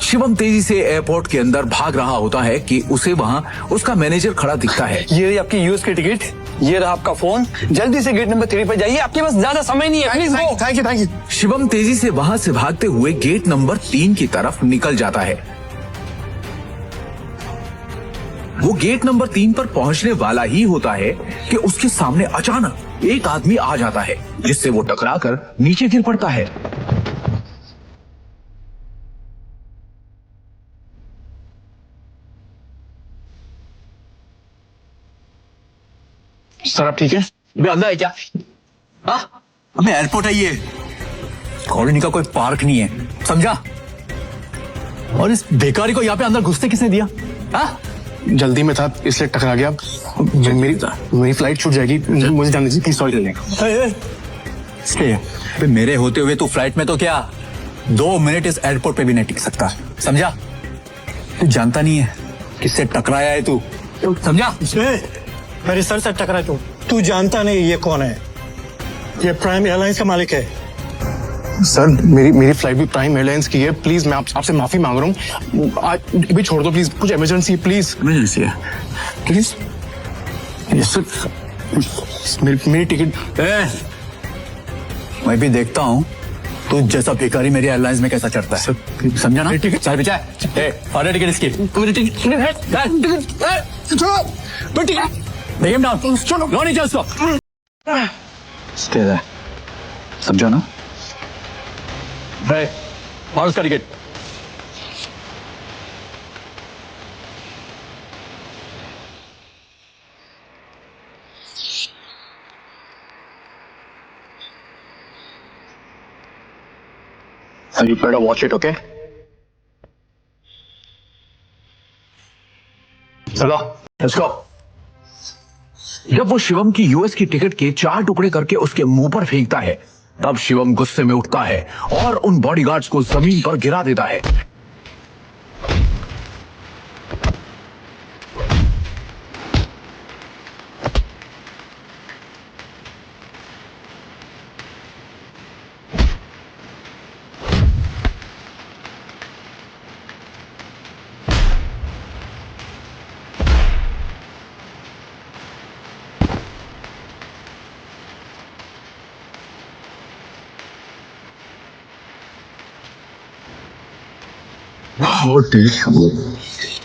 शिवम तेजी से एयरपोर्ट के अंदर भाग रहा होता है कि उसे वहाँ उसका मैनेजर खड़ा दिखता है। ये रही आपकी यूएस की टिकट, ये रहा आपका फोन। जल्दी से गेट नंबर 3 पर जाइए, आपके पास ज्यादा समय नहीं है। Please go. Thank you. Shivam तेजी से वहाँ से भागते हुए गेट नंबर 3 की तरफ निकल जाता है। वो गेट नंबर 3 पर पहुंचने वाला ही होता है कि उसके सामने अचानक एक आदमी आ जाता है, जिससे वो टकराकर नीचे गिर पड़ता है। सर आप ठीक है? अबे अंदर है क्या? हाँ, अबे एयरपोर्ट है ये, कॉलोनी का कोई पार्क नहीं है, समझा? और इस बेकारी को यहाँ पे अंदर घुसने किसने दिया? हाँ? जल्दी में था इसलिए टकरा गया। मेरी फ्लाइट छूट जाएगी, मुझे जाने दीजिए, प्लीज सॉरी। मेरे होते हुए तू फ्लाइट में तो क्या 2 मिनट इस एयरपोर्ट पे भी नहीं टिक सकता, समझा? तू जानता नहीं है किससे टकराया है तू, समझा? मेरे सर से टकरा तू जानता नहीं ये कौन है? ये प्राइम एयरलाइंस का मालिक है। सर मेरी फ्लाइट भी प्राइम एयरलाइंस की है, प्लीज मैं आपसे माफी मांग रहा हूँ। आज भी छोड़ दो प्लीज, कुछ इमरजेंसी है, प्लीज। इमरजेंसी है प्लीज। सर मेरी टिकट। मैं भी देखता हूँ तू जैसा भिखारी मेरी एयरलाइंस में कैसा चढ़ता है, समझा ना? टिकट चाहे बेचा है, टिकट इसकी। Take him down. लो नीचे उसको। Stay there. समझा ना? और उसका ticket. You better watch it, okay? चलो, let's go. जब वो शिवम की यूएस की टिकट के 4 टुकड़े करके उसके मुंह पर फेंकता है, तब शिवम गुस्से में उठता है और उन बॉडीगार्ड्स को जमीन पर गिरा देता है।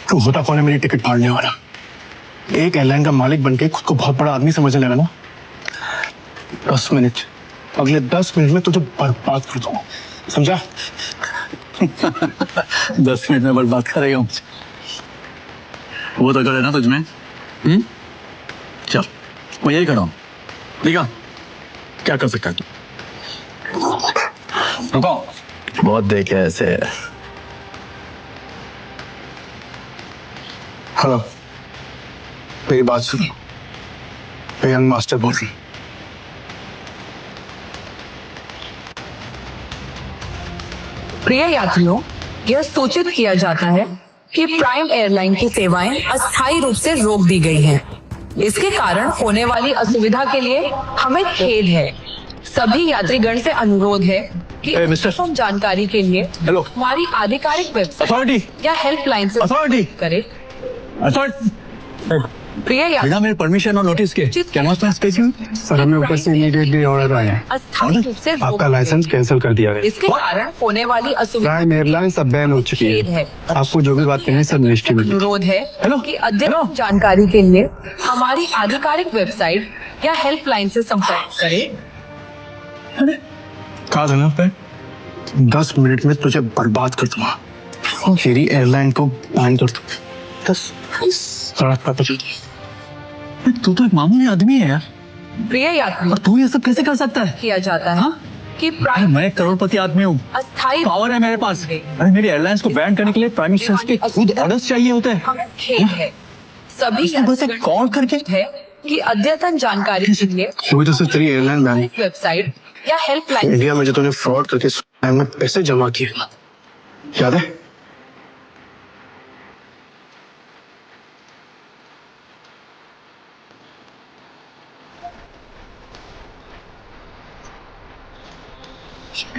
तो होता कौन है मेरी टिकट फाड़ने वाला? एक एयरलाइन का मालिक बनके खुद को बहुत बड़ा आदमी समझने लगा ना। 10 मिनट, अगले 10 मिनट में तुझे बर्बाद कर दूंगा, समझा? 10 मिनट में बर्बाद करेगा मुझे, वो तो करे ना तुझमें। चल मैं यही खड़ा हूँ, देखा क्या कर सकता है तू? रुको, बहुत देखे ऐसे। हेलो, मेरी बात सुनो। मैं यंग मास्टर बोल रही हूँ। प्रिय यात्रियों, यह सूचित किया जाता है कि प्राइम एयरलाइन की सेवाएं अस्थायी रूप से रोक दी गई हैं। इसके कारण होने वाली असुविधा के लिए हमें खेद है। सभी यात्रीगण से अनुरोध है कि कम जानकारी के लिए हमारी आधिकारिक वेबसाइट या हेल्पलाइन से संपर्क करें। प्रिय बिना मेरे परमिशन और नोटिस के क्या सर हमें ऊपर से इमीडिएटली ऑर्डर आया है, अस्थायी रूप से आपका लाइसेंस कैंसिल कर दिया गया। इसके कारण होने वाली असुविधा प्राइम एयरलाइंस अब बैन हो चुकी है। आपको जो भी बात करनी है सब रजिस्ट्री में। अनुरोध है कि अद्यतन जानकारी के लिए हमारी आधिकारिक वेबसाइट या हेल्पलाइन से संपर्क करें। कहा था ना, 10 मिनट में तुझे बर्बाद कर दूंगा, मेरी एयरलाइन को बैन कर दूंगा। 10 सड़क पर तू तो एक मामूली आदमी है यार, प्रिय यात्री, और तू ये सब कैसे कर सकता है? किया जाता है कि प्राइम मैं एक करोड़पति आदमी हूँ, अस्थायी पावर है मेरे पास। अरे मेरी एयरलाइंस को बैन करने के लिए प्राइम मिनिस्टर के खुद ऑर्डर्स चाहिए होते हैं। हमें खेद है। सभी बस एक कॉल करके है कि अद्यतन जानकारी के लिए वही तो तेरी एयरलाइन बैन। वेबसाइट या हेल्पलाइन इंडिया में जो तूने फ्रॉड करके में पैसे जमा किए, याद है?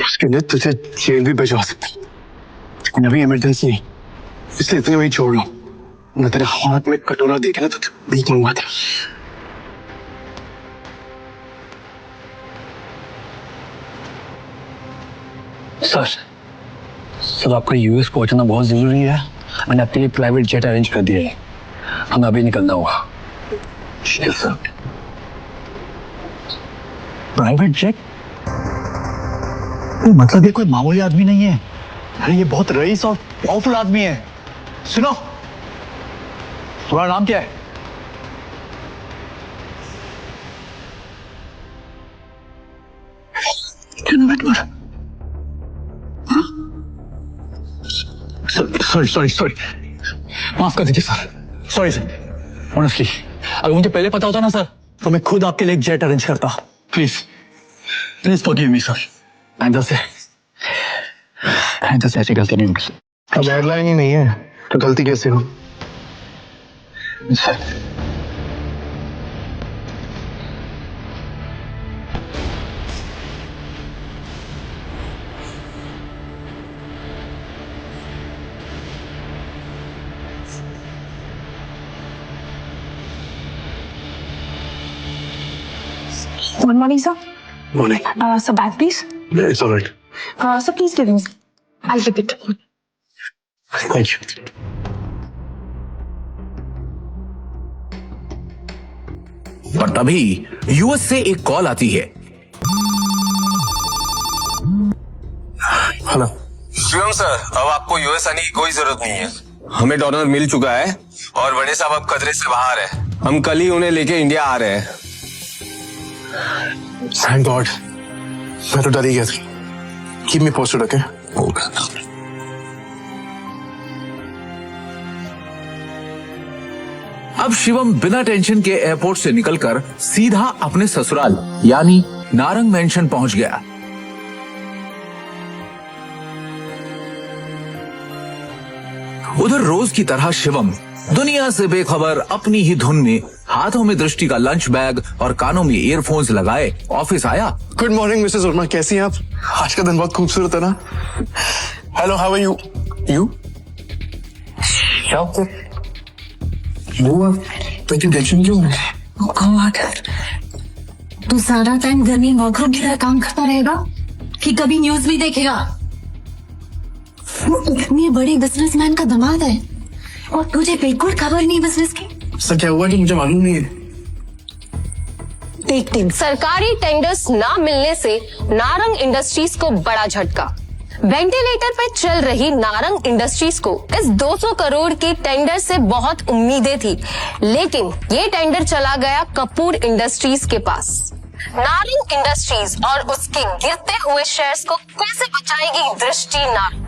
उसके लिए तुझे जेल भी भिजवा सकता। अभी इमरजेंसी है, इसलिए तुम्हें वही छोड़ रहा हूँ। ना तेरे हाथ में कटोरा देखे ना तो भीख मंगवाता। सर आपका यूएस पहुंचना बहुत जरूरी है। मैंने आपके लिए प्राइवेट जेट अरेंज कर दिया है, हमें अभी निकलना होगा। सर प्राइवेट जेट मतलब ये कोई मामूली आदमी नहीं है, अरे ये बहुत रईस और पावरफुल आदमी है। सुनो, तुम्हारा नाम क्या है? सॉरी माफ कर दीजिए सर, सॉरी सर। ऑनेस्टली अगर मुझे पहले पता होता ना सर तो मैं खुद आपके लिए एक जेट अरेंज करता। Please forgive me sir. आइंदा से ऐसी गलती नहीं होगी। अब एयरलाइन ही नहीं है तो गलती कैसे हो sir? Good morning, sir. Morning. Sir, bag, please. Yeah, it's all right. Sir, please give me. I'll get it. Thank you. पर तभी यूएस से एक कॉल आती है। हेलो शिवम सर, अब आपको यूएस आने की कोई जरूरत नहीं है। हमें डोनर मिल चुका है और बड़े साहब अब खतरे से बाहर है। हम कल ही उन्हें लेके इंडिया आ रहे हैं। थैंक गॉड, मैं तो डर ही गया था। Keep me posted, okay? अब शिवम बिना टेंशन के एयरपोर्ट से निकलकर सीधा अपने ससुराल यानी नारंग मेंशन पहुंच गया। उधर रोज की तरह शिवम दुनिया से बेखबर अपनी ही धुन में हाथों में दृष्टि का लंच बैग और कानों में ईयरफोन्स लगाए ऑफिस आया। गुड मॉर्निंग मिसेस वर्मा, कैसी हैं आप? आज का दिन बहुत खूबसूरत है ना? Hello, how are you? You तो इतनी टेंशन क्यों है? तू सारा टाइम घर में नौकरों की तरह काम करता रहेगा कि कभी न्यूज भी देखेगा? वो इतने बड़े बिजनेसमैन का दामाद है और तुझे बिल्कुल खबर नहीं बिजनेस की। सर क्या हुआ कि मुझे मालूम नहीं है। देखते हैं। सरकारी टेंडर्स ना मिलने से नारंग इंडस्ट्रीज को बड़ा झटका। वेंटिलेटर पर चल रही नारंग इंडस्ट्रीज को इस 200 करोड़ के टेंडर से बहुत उम्मीदें थी, लेकिन ये टेंडर चला गया कपूर इंडस्ट्रीज के पास। नारंग इंडस्ट्रीज और उसके गिरते हुए शेयर्स को कैसे बचाएगी दृष्टि नारंग?